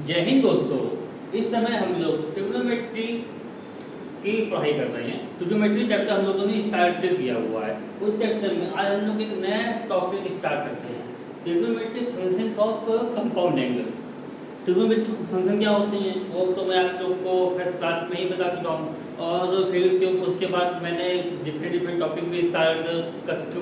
जय हिंद दोस्तों। इस समय हम लोग ट्रिग्नोमेट्री की पढ़ाई कर रहे हैं। ट्रिग्नोमेट्री चैप्टर हम लोगों ने स्टार्ट किया हुआ है। उस चैप्टर में आज हम लोग एक नया टॉपिक स्टार्ट करते हैं, trigonometry functions of compound angle. Trigonometry function क्या होते हैं वो तो मैं आप लोग को फर्स्ट क्लास में ही बता चुका हूँ, और फिर उसके बाद मैंने डिफरेंट टॉपिक भी स्टार्ट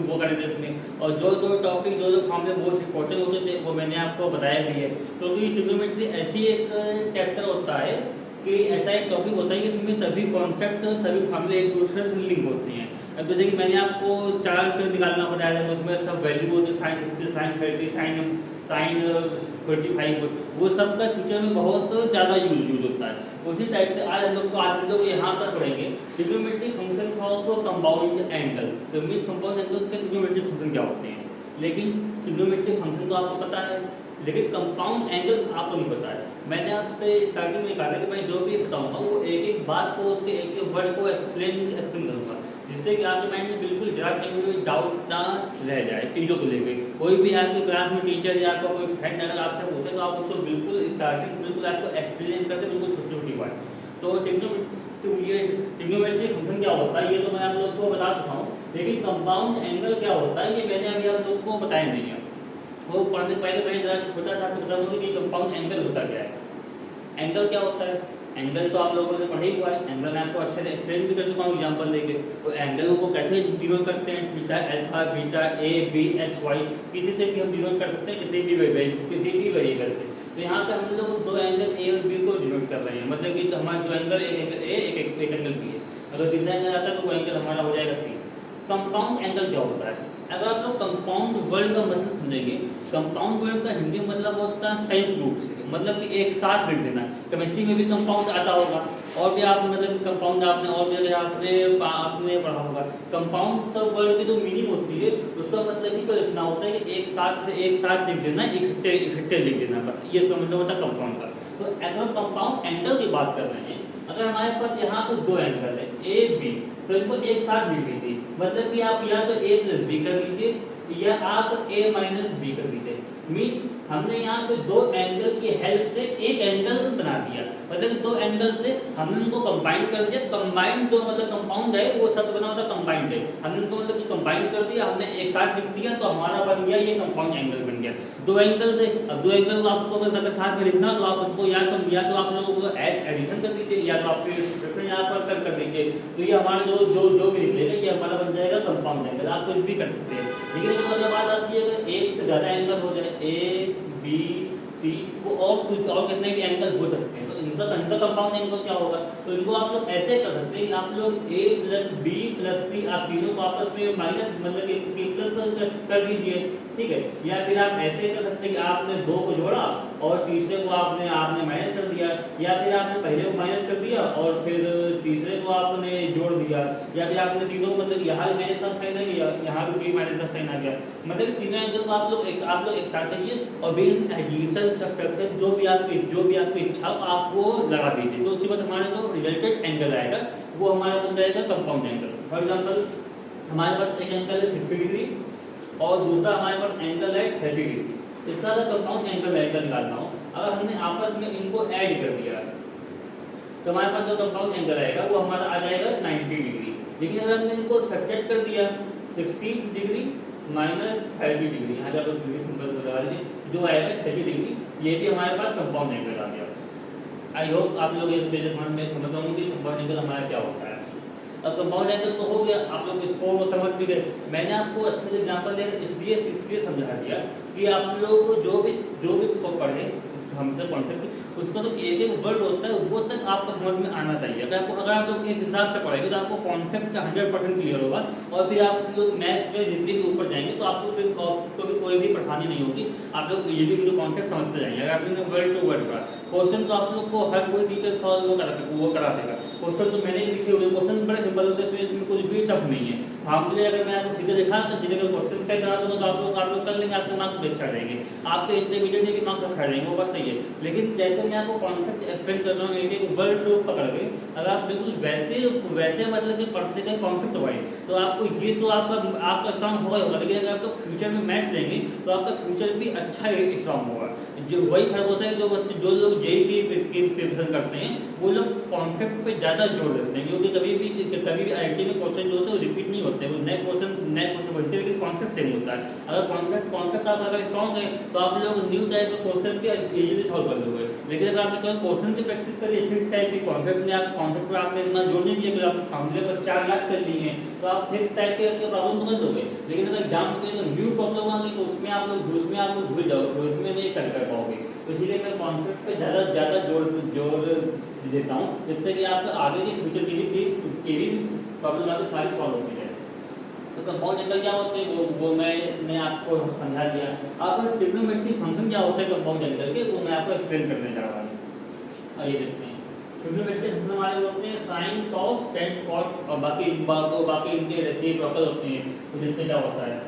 वो करे थे इसमें, और जो टॉपिक जो फॉर्म में बहुत इंपॉर्टेंट होते थे वो मैंने आपको बताया भी है। क्योंकि ट्रिग्नोमेट्री ऐसी एक चैप्टर होता है कि ऐसा एक टॉपिक होता है कि इसमें सभी कॉन्सेप्ट सभी फॉर्मूले एक दूसरे से लिंक होते हैं। अब जैसे कि मैंने आपको चार्ट निकालना बताया था, उसमें सब वैल्यू होती है, साइन 60, साइन 30, साइन 45, वो सब का फ्यूचर में बहुत ज़्यादा यूज होता है। उसी टाइप से आज हम लोग यहाँ पर पढ़ेंगे trigonometry functions of compound angles. Means compound angles के ट्रिग्नोमेट्री फंक्शन क्या होते हैं, लेकिन ट्रिग्नोमेट्री फंक्शन तो आपको पता है, लेकिन कंपाउंड एंगल आपको नहीं पता है। मैंने आपसे स्टार्टिंग में कहा था कि मैं जो भी बताऊंगा वो एक एक बात को, उसके एक एक वर्ड को एक्सप्लेन करूंगा, जिससे कि आपके माइंड में बिल्कुल जरा से भी डाउट ना रह जाए चीज़ों को लेकर। कोई भी आपकी क्लास में टीचर या आपका कोई फ्रेंड अगर आपसे पूछे तो आप उसको बिल्कुल स्टार्टिंग बिल्कुल आपको एक्सप्लेन करते बिल्कुल छोटी छोटी बात। तो ट्रिग्नोमेट्री फंक्शन क्या होता है ये तो मैं आप लोग को बता चुका हूँ, लेकिन कंपाउंड एंगल क्या होता है ये मैंने अभी आप लोग को बताया नहीं है। वो पढ़ने से पहले मैं जरा छोटा सा बता दूँ कि कंपाउंड एंगल होता क्या है। एंगल क्या होता है, एंगल तो आप लोगों ने पढ़ा ही हुआ है। एंगल मैं आपको अच्छे से एक्सप्लेन भी कर चुका हूँ एग्जांपल लेके। तो एंगल को कैसे डिनोट करते हैं, थीटा, अल्फा, बीटा, ए, बी, एक्स, वाई, किसी से भी हम डिनोट कर सकते हैं, किसी भी वेरिएबल से। तो यहाँ पे हम लोग दो एंगल ए और बी को डिनोट कर रहे हैं, मतलब कि तो हमारा जो एंगल एक एंगल ए एक एंगल बी है। अगर तीसरा एंगल आता है तो वो एंगल हमारा हो जाएगा सी। कंपाउंड एंगल क्या होता है, अगर आप लोग कंपाउंड वर्ड का मतलब समझेंगे, कंपाउंड वर्ड का हिंदी में मतलब होता है संयुक्त रूप से, मतलब कि एक साथ लिख देना। केमिस्ट्री में भी कंपाउंड आता होगा, और भी आप मतलब कंपाउंड आपने और भी आपने पढ़ा होगा। कंपाउंड सब वर्ड की जो मीनिंग होती है उसका मतलब ही तो इतना होता है कि एक साथ लिख देना, इकट्ठे लिख देना, बस ये इसका मतलब होता है कंपाउंड का। तो अगर कंपाउंड एंगल की बात कर रहे हैं, अगर हमारे पास यहाँ पे दो एंगल है ए बी, तो इनको एक साथ लिख लीजिए, मतलब कि आप या तो ए प्लस बी कर लीजिए या आप ए माइनस बी कर लीजिए। मीन्स हमने यहाँ पे दो एंगल की हेल्प से एक एंगल बना दिया, मतलब दो एंगल से हमने उनको कंबाइन कर दिया। कंबाइन जो मतलब कंपाउंड है वो शब्द बना होता है कंबाइंड है, हमने उनको मतलब कि कंबाइन कर दिया, हमने एक साथ लिख दिया तो हमारा बन गया ये कंपाउंड एंगल बन गया। दो एंगल थे, अब दो एंगल को आपको अगर साथ में लिखना तो आप उसको या तो आप लोगों को एडिशन कर दीजिए या तो आप फिर यहाँ पर कर दीजिए, तो ये हमारा जो भी लिख लेगा ये हमारा बन जाएगा कंपाउंड एंगल। आप कुछ भी कर सकते हैं, लेकिन इसके मतलब बात आती है अगर एक से ज़्यादा एंगल हो जाए ए बी सी को और कुछ और कितने भी एंगल हो सकते हैं, तो इनका कंपाउंड एंगल क्या होगा। तो इनको आप लोग ऐसे कर सकते हैं कि आप लोग ए प्लस बी प्लस सी आप तीनों को आपस में माइनस मतलब कि प्लस कर दीजिए, ठीक है। या फिर आप ऐसे कर सकते हैं कि आपने दो को जोड़ा और तीसरे को आपने माइनस कर दिया, या फिर आपने पहले को माइनस कर दिया और फिर तीसरे को आपने जोड़ दिया, या फिर आपने तीनों को मतलब यहाँ भी माइनस का साइन आ गया, यहाँ भी माइनस का साइन आ गया, मतलब तीनों एंगल को आप लोग एक साथ करिए और बिन एडिशन सब्ट्रैक्शन जो भी आपकी इच्छा आप वो लगा दीजिए। तो उसके बाद हमारा जो रिजल्टेड एंगल आएगा वो हमारा बन जाएगा कंपाउंड एंगल। फॉर एग्जाम्पल हमारे पास एक एंगल है 60 डिग्री और दूसरा हमारे पास एंगल है 30 डिग्री। इसका अगर कंपाउंड एंगल निकालना हो, अगर हमने आपस में इनको ऐड कर दिया तो हमारे पास जो कंपाउंड एंगल आएगा वो हमारा आ जाएगा 90 डिग्री। लेकिन अगर हमने इनको सब्ट्रैक्ट कर दिया 60 डिग्री माइनस 30 डिग्री, यहाँ पे आप लोग डिग्री सिंबल लगा लीजिए, जो आएगा 30 डिग्री, ये भी हमारे पास कंपाउंड एंगल आ गया। आई होप आप लोग इस समझ रहे कि कंपाउंड एंगल हमारा क्या होता है। अब कंपाउंड एंगल तो हो गया, आप लोग इसको समझ भी गए। मैंने आपको अच्छे से एग्जाम्पल देकर इसलिए समझा दिया कि आप लोग जो भी पढ़े हमसे कॉन्सेप्ट उसका तो एक एक वर्ड होता है वो तक आपको समझ में आना चाहिए। अगर आप लोग इस हिसाब से पढ़ेंगे तो आपको कॉन्सेप्ट 100% क्लियर होगा, और फिर आप लोग मैथ्स में जितने भी ऊपर जाएंगे तो आपको फिर कभी कोई भी परेशानी नहीं होगी। आप लोग ये भी कॉन्सेप्ट समझते जाएंगे। अगर आपने वर्ड टू वर्ड पढ़ा, क्वेश्चन तो आप लोग को हर कोई टीचर सॉल्व वो करा देगा। क्वेश्चन तो मैंने भी लिखे हुए, क्वेश्चन बड़े सिंपल होते हैं, इसमें कुछ भी टफ नहीं है। फार्मूले अगर मैं आपको सीधे दिखा तो सीधे का क्वेश्चन क्या करा दूंगा तो आप लोग कर लेंगे, आपके मार्क्स भी अच्छा रहेंगे, आपके इंटरमीडिएट में भी मार्क्स अच्छा रहेंगे, वो बात सही है। लेकिन जैसे मैं आपको कॉन्सेप्ट एक्सप्लेन कर रहा हूँ एक एक वर्ड को पकड़ के, अगर आप बिल्कुल वैसे वैसे मतलब कि पढ़ते गए कॉन्सेप्ट वाइज तो आपको ये तो आपका स्ट्रॉन्ग होगा होगा, लेकिन अगर आप लोग फ्यूचर में मैथ्स लेंगे तो आपका फ्यूचर भी अच्छा स्ट्रॉन्ग होगा। जो वही फर्क होता है जो बच्चे जो लोग जेई की प्रिपरेशन करते हैं वो लोग कॉन्सेप्ट पे ज़्यादा जोर देते हैं, क्योंकि कभी भी आईटी में क्वेश्चन जो होते हैं वो रिपीट नहीं होते, वो नए क्वेश्चन बनते हैं, लेकिन कॉन्सेप्ट सेम होता है। अगर कॉन्सेप्ट आप अगर स्ट्रॉन्ग है तो आप लोग न्यू टाइप के क्वेश्चन भी इजीली सॉल्व कर लोगे। लेकिन अगर आपने केवल क्वेश्चन की प्रैक्टिस करिए फिक्स टाइप की, कॉन्सेप्ट पर आपने इतना जोर नहीं दिया कि आप फार्मूले पर 4 लाख कर लिए हैं तो आप फिक्स टाइप के प्रॉब्लम तो कर दोगे। लेकिन अगर एग्जाम में न्यू प्रॉब्लम आ गई तो उसमें आप लोग भूल जाओगे, उसमें नहीं कर पाओगे। तो इसलिए मैं कॉन्सेप्ट पे ज़्यादा जोर देता हूँ, जिससे कि आपका आगे के फ्यूचर की भी प्रॉब्लम आगे सारी सॉल्व होती है। तो कंपाउंड एंगल क्या होते हैं वो मैंने आपको समझा दिया। अब ट्रिग्नोमेट्रिक फंक्शन क्या होता है कंपाउंड एंगल के, वो मैं आपको एक्सप्लेन करने जा रहा हूँ। आइए देखते हैं। ट्रिग्नोमेट्रिक फंक्शन हमारे होते हैं साइन कॉस टेन कॉट और बाकी इनके रेसिप्रोकल होते हैं। तो इसमें क्या होता है,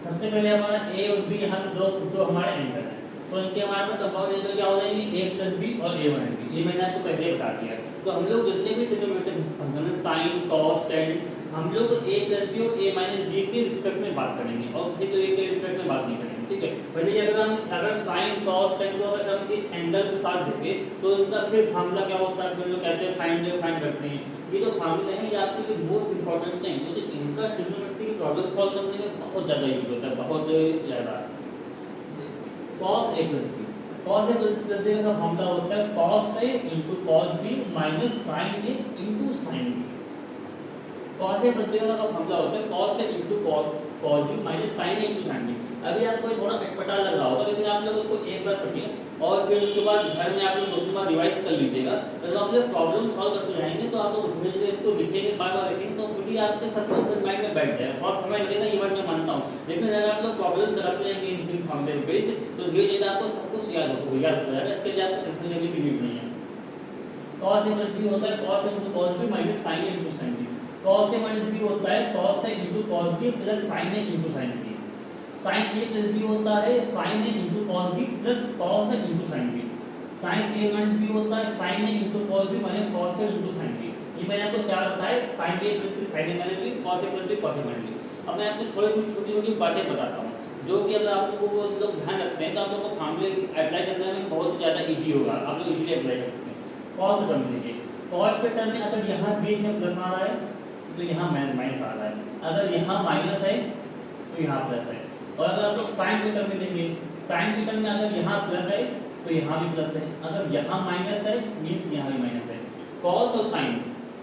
सबसे पहले हमारा ए और बी यहाँ दो हमारे एंगल है, तो इनके हमारे पास कंपाउंड एंगल क्या हो जाएंगे a प्लस बी और a माइनस बी। ये मैंने आपको पहले बता दिया। तो हम लोग जितने भी ट्रिग्नोमेट्रिक फंक्शन है साइन कॉस टेन, हम लोग a प्लस बी और a माइनस बी के रिस्पेक्ट में बात करेंगे और किसी को a के रिस्पेक्ट में बात नहीं करेंगे, ठीक है। वैसे अगर साइन कॉस टेन को अगर हम इस एंगल के साथ देखें तो इनका फिर फार्मूला क्या होता है, फिर लोग कैसे फाइंड करते हैं। ये जो फार्मूले हैं ये आपके लिए मोस्ट इंपॉर्टेंट है, क्योंकि इनका ट्रिग्नोमेट्री की प्रॉब्लम सॉल्व करने में बहुत ज़्यादा यूज होता है, बहुत ज़्यादा। cos a plus b, cos a plus b का फॉर्मूला होता है cos a into cos b minus sin a into sin b। cos a plus b का फॉर्मूला होता है cos a into cos b minus sin a into sin b। अभी आपको थोड़ा अटपटा लग रहा होगा, लेकिन आप लोग उसको एक बार पढ़िए और फिर उसके बाद घर में आप लोग दूसरी बार रिवाइज कर लीजिएगा। तो जब आप लोग प्रॉब्लम सॉल्व करते जाएंगे तो आप लोग धीरे धीरे इसको लिखेंगे, बार बार लिखेंगे तो पूरी आपके सबकॉन्शियस माइंड में बैठ जाएगा। बहुत समय लगेगा, ये बात मैं मानता हूँ, लेकिन अगर आप लोग प्रॉब्लम कराते जाएंगे इन फॉर्मूले बेस्ड तो धीरे धीरे आपको सब कुछ याद हो जाएगा। इसके लिए आपको टेंशन लेने की नीड नहीं है। cos a प्लस b होता है cos a into cos b minus sin a into sin b। cos a minus b होता है cos a into cos b plus sin a into sin b। sin a plus b होता है sin a into cos b plus cos a into sin b। sin a minus b होता है sin a into cos b minus cos a into sin b। ये मैंने आपको क्या बताया, sin a plus b sin a minus b, cos a plus b cos a minus b। अब मैं आपको थोड़ी कुछ छोटी छोटी बातें बताता हूँ जो कि अगर आप लोगों को लोग ध्यान रखते हैं तो आप लोगों को फार्मूले अप्लाई करने में बहुत ज़्यादा ईजी होगा, आप लोग इजीली अप्लाई कर सकते हैं। cos के टर्म में देखिए, cos के टर्म में अगर यहाँ बीच में प्लस आ रहा है तो यहाँ माइनस आ रहा है, अगर यहाँ माइनस है तो यहाँ प्लस है। और अगर आप लोग साइन के टर्म में देखिए, साइन के टर्म में अगर यहाँ प्लस है तो यहाँ भी प्लस है, अगर यहाँ माइनस है मीन्स यहाँ भी माइनस है। कॉस और साइन,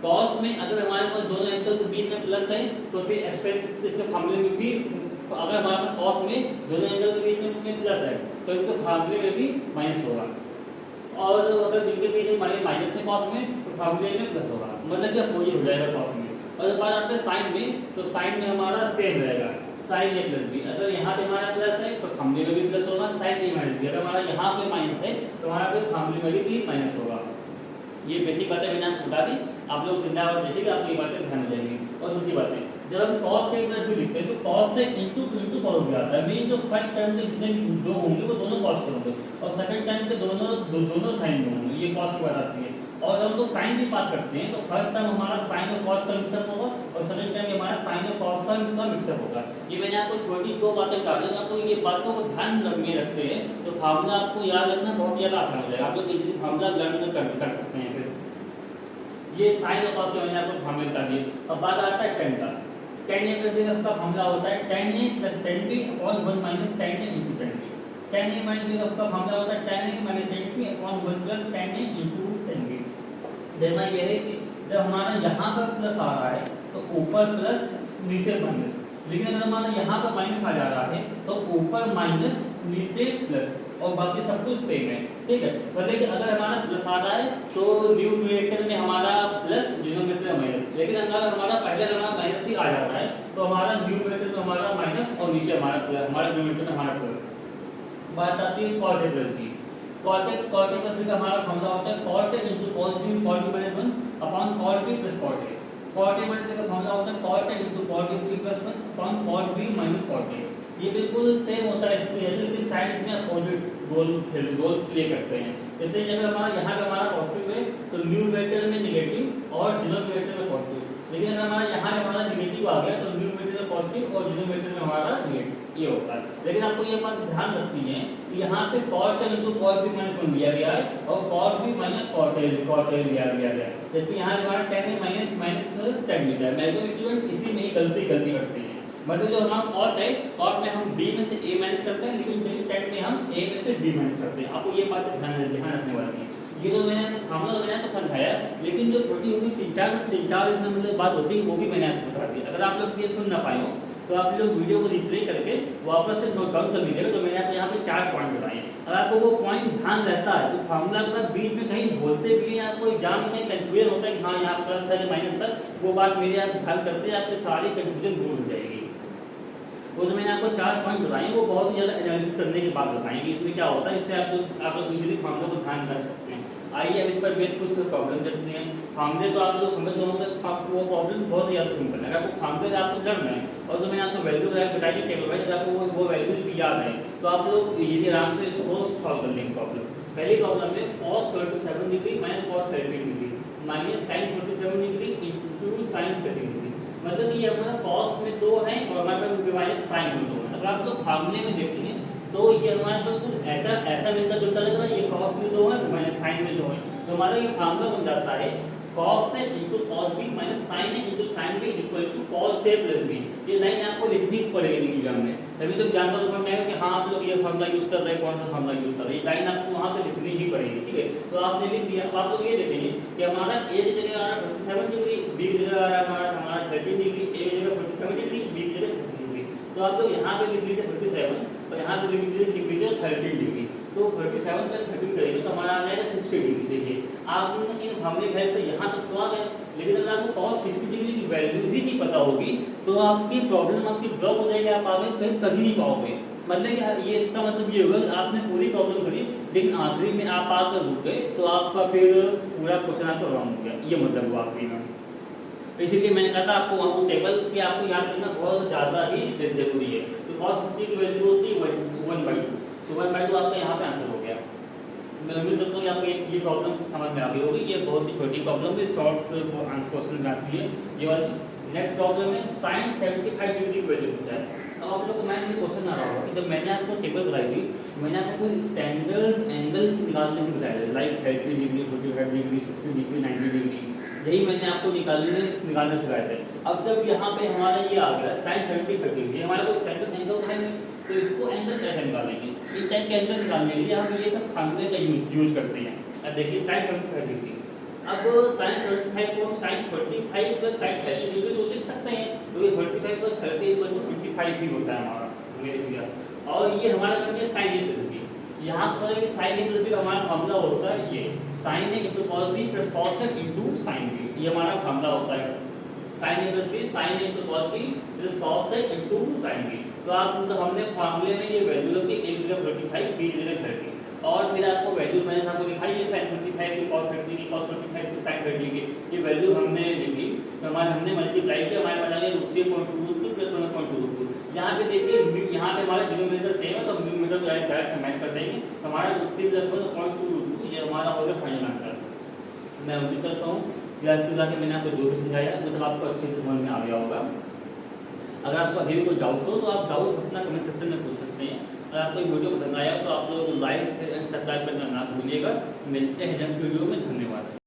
कॉस में अगर हमारे पास दोनों एंगल के बीच में प्लस है तो फिर एक्सपेंस के फार्मूले में भी, अगर हमारे पास कॉस में दोनों एंगल के बीच में प्लस है तो इनके फार्मूले में भी माइनस होगा, और अगर इनके बीच में माइनस है कॉस में तो फार्मूले में प्लस होगा, मतलब कि अपोजिट हो जाएगा कॉस में। और जब बात आते हैं साइन में तो साइन में हमारा सेम रहेगा, साइन ए प्लस बी। अगर यहाँ पे हमारा प्लस है तो फार्मूले में भी प्लस होगा, साइन ए माइनस बी। अगर हमारा यहाँ पे माइनस है तो हमारा पे फार्मूले में भी माइनस होगा। ये बेसिक बातें मैंने आपको बता दी, आप लोग वृंदावन देखिएगा आपको ये बातें ध्यान में जाएंगी। और दूसरी बातें, जब हम cos a प्लस बी लिखते हैं तो cos से इंटू cos भी आता है, मीन जो फर्स्ट टर्म के जितने दो होंगे वो दोनों cos के होंगे और सेकंड टर्म के दोनों साइन में होंगे, ये cos की बात आती है। और जब हम लोग साइन की बात करते हैं तो फर्स्ट टर्म हमारा साइन और cos का मिक्सअप होगा और सेकंड टर्म हमारा साइन और cos का मिक्सअप होगा। ये मैंने आपको छोटी दो बातें बता दी, आपको ये बातों को ध्यान में रखते हैं तो फार्मूला आपको याद रखना बहुत ज़्यादा आसान हो जाएगा, आप लोग इजीली फार्मूला लर्न कर सकते हैं। फिर ये साइन और cos के मैंने आपको फार्मूले बता दिए। अब बात आता है टेन का। टेन ए प्लस बी का फार्मूला होता है tan a plus tan b upon one minus tan a into tan b. Tan a minus b का फार्मूला होता है tan a minus tan b upon one plus tan a into tan b. देखना यह है कि जब हमारा यहाँ पर प्लस आ रहा है तो ऊपर प्लस नीचे माइनस, लेकिन अगर हमारा यहाँ पर माइनस आ जा रहा है तो ऊपर माइनस नीचे प्लस और बाकी सब कुछ सेम है, ठीक है। मतलब कि अगर हमारा प्लस आ रहा है तो न्यूमरेटर में हमारा प्लस, डिनोमिनेटर में माइनस, लेकिन अगर हमारा पहले हमारा माइनस ही आ जाता है तो हमारा न्यूमरेटर में हमारा माइनस और नीचे हमारा प्लस, हमारा डिनोमिनेटर में हमारा प्लस। बात आती है cot a plus b। cot a plus b का हमारा फॉर्मूला होता है cot a into cos b, cot b minus 1 upon cot b plus cot a। Cot a minus का फॉर्मूला होता है cot a into cot a plus 1 upon cot b minus cot a. ये बिल्कुल same होता है इसमें, लेकिन sign इसमें अपोजिट रोल प्ले करते हैं। जैसे अगर हमारा यहाँ पे हमारा पॉजिटिव है तो न्यूमरेटर में नेगेटिव और डिनोमिनेटर में पॉजिटिव, लेकिन अगर हमारा यहाँ पे हमारा नेगेटिव आ गया तो न्यूमरेटर में पॉजिटिव और डिनोमिनेटर में हमारा नेगेटिव, ये होता है। लेकिन आपको ये बात ध्यान रखनी है कि यहाँ पे cot a into cot b minus 1 दिया गया है और cot b minus cot a लिया गया है, जबकि यहाँ पे हमारा tan a minus tan b है। मैक्सिमम स्टूडेंट इसी में ही गलती करते हैं। मतलब जो हमारा cot है, cot में हम b में से a माइनस करते हैं, लेकिन tan में हम a में से b माइनस करते हैं। आपको ये बात ध्यान रखने वाली है। ये जो मैंने मैंने आपको समझाया, लेकिन जो छोटी होगी तीन चार इसमें मतलब बात होती है वो भी मैंने आपको बता दी। अगर आप लोग ये सुन ना पाए हो तो आप लोग वीडियो को रिप्ले करके वापस से नोट डाउन कर लीजिएगा। तो मैंने आपको यहाँ पे 4 पॉइंट बताए हैं। अगर आपको वो पॉइंट ध्यान रहता है तो फार्मूला के बाद बीच में कहीं बोलते भी हैं, आपको एग्जाम में कहीं कंफ्यूजन होता है कि हाँ यहाँ प्लस था माइनस था, वो बात मेरे आप ध्यान करते हैं, आपके सारी कंफ्यूजन दूर हो जाएगी। वो जो मैंने आपको 4 पॉइंट बताए वो बहुत ही ज़्यादा एनालिसिस करने के बाद बताएंगे इसमें क्या होता है, इससे आप लोग इजीली फार्मूला को ध्यान कर सकते हैं। आइए अब इस पर बेस कुछ प्रॉब्लम देखते हैं। फार्मूले तो आप लोग समझ रहे होंगे, वो प्रॉब्लम बहुत ही ज़्यादा सिंपल है। अगर आपको फार्मूले आपको करना है और जो मैंने आपको वैल्यू बताई थी टेबल में, अगर आपको वो वैल्यूज भी याद है तो आप लोग इजीली आराम से इसको सॉल्व कर लेंगे प्रॉब्लम। पहली प्रॉब्लम में cos 47 degree minus cos 13 degree minus sin 47 degree into sin 13 degree. मतलब ये हमारा cos में 2 है और हमारे पास माइनस sin में 2 है। अगर आप लोग फार्मूले में देखेंगे तो ये हमारे पास कुछ ऐसा मिलता जुलता लग रहा है, ये cos में 2 है माइनस sin में 2 है, तो हमारा ये फार्मूला बन जाता है cos a into cos b minus sin a into sin b equal to cos a plus b। ये लाइन आपको लिखनी पड़ेगी एग्जाम में, तभी तो एग्जाम में समझ में आएगा कि हाँ आप लोग ये फार्मूला यूज कर रहे हैं, कौन सा फार्मूला यूज कर रहे हैं। ये लाइन आपको वहाँ पे लिखनी ही पड़ेगी, ठीक है। तो आपने लिख दिया। अब आप लोग ये देखेंगे कि हमारा a की जगह आ रहा है 47 डिग्री, b की जगह आ रहा है हमारा 13 डिग्री, a की जगह 47 डिग्री, b की जगह 30 डिग्री। तो आप लोग यहाँ पे लिख लीजिए 47 और यहाँ पे लिख लीजिए 13 डिग्री। तो 37 प्लस 13 करेंगे तो हमारा आ जाएगा 60 डिग्री। देखिए आपने इन फार्मूले गए तो यहाँ तक तो आ गए, लेकिन अगर आपको cos 60 डिग्री की वैल्यू ही नहीं पता होगी तो आपकी प्रॉब्लम आपकी ब्लॉक हो जाएगी, आप आगे कहीं कर ही नहीं पाओगे। मतलब कि ये इसका मतलब ये होगा कि आपने पूरी प्रॉब्लम करी लेकिन आखिरी में आप आकर रुक गए तो आपका फिर पूरा क्वेश्चन आपका रॉन्ग हो गया, ये मतलब हुआ आखिरी में। इसीलिए मैंने कहा था आपको वहाँ टेबल की आपको याद करना बहुत ज़्यादा ही जरूरी है। तो cos 60 की वैल्यू होती है 1/2, तो 1/2 आपका यहाँ पे आंसर हो गया। मैं उम्मीद करता हूँ कि आपको ये प्रॉब्लम समझ में आ गई होगी। ये बहुत ही छोटी प्रॉब्लम है, शॉर्ट क्वेश्चन आती है ये वाली। नेक्स्ट प्रॉब्लम है sin 75 डिग्री की वैल्यू पूछा है। अब आप लोग को मैं ये क्वेश्चन आ रहा होगा कि जब मैंने आपको टेबल बताई थी मैंने आपको स्टैंडर्ड एंगल निकालने की बताया था, like 30 degree, 45 degree, 60 degree, 90 degree, यही मैंने आपको निकालने सिखाए थे। अब जब यहाँ पे हमारा ये आ गया sin 75 डिग्री, हमारा कोई स्टैंडर्ड एंगल है नहीं, तो इसको एंगल कैसे निकालेंगे? इस टाइप के एंगल निकालने के लिए हम ये सब फार्मूले का यूज करते हैं। अब देखिए sin 75 डिग्री, अब sin 75 को हम sin 45 प्लस sin 30 डिग्री तो लिख सकते हैं, तो ये 45 प्लस 30 इक्वल टू 55 ही होता है हमारा, हमने लिख दिया। और ये हमारा कर दिया sin a प्लस b। यहाँ पर sin a प्लस b हमारा फार्मूला होता है ये sin a into cos b plus cos a into sin b, ये हमारा फार्मूला होता है sin a plus b, sin a into cos b plus cos a into sin b। तो आप मतलब हमने फार्मूले में ये वैल्यू रखी, एक जगह 45, बी जगह 30, और फिर आपको वैल्यू मैंने आपको दिखाई है sin 45 की cos 30 की, cos 45 की sin 30 की, ये वैल्यू हमने लिखी तो हमारे हमने मल्टीप्लाई किया, हमारे पास आ गया 3.2 प्लस 1.2। यहाँ पे देखिए यहाँ पे हमारा डिनोमिनेटर सेम है तो डिनोमिनेटर को डायरेक्ट मैच कर देंगे, हमारा 3 प्लस 1.2 ये हमारा हो गया फाइनल आंसर। मैं उम्मीद करता हूँ कि आज जाके मैंने आपको जो भी समझाया मतलब आपको अच्छे से समझ में आ गया होगा। अगर आपको अभी भी कोई डाउट हो तो आप डाउट अपना कमेंट सेक्शन में पूछ सकते हैं। अगर आपको ये वीडियो पसंद आया तो आप लोग लाइक एंड सब्सक्राइब करना ना भूलिएगा। मिलते हैं नेक्स्ट वीडियो में, धन्यवाद।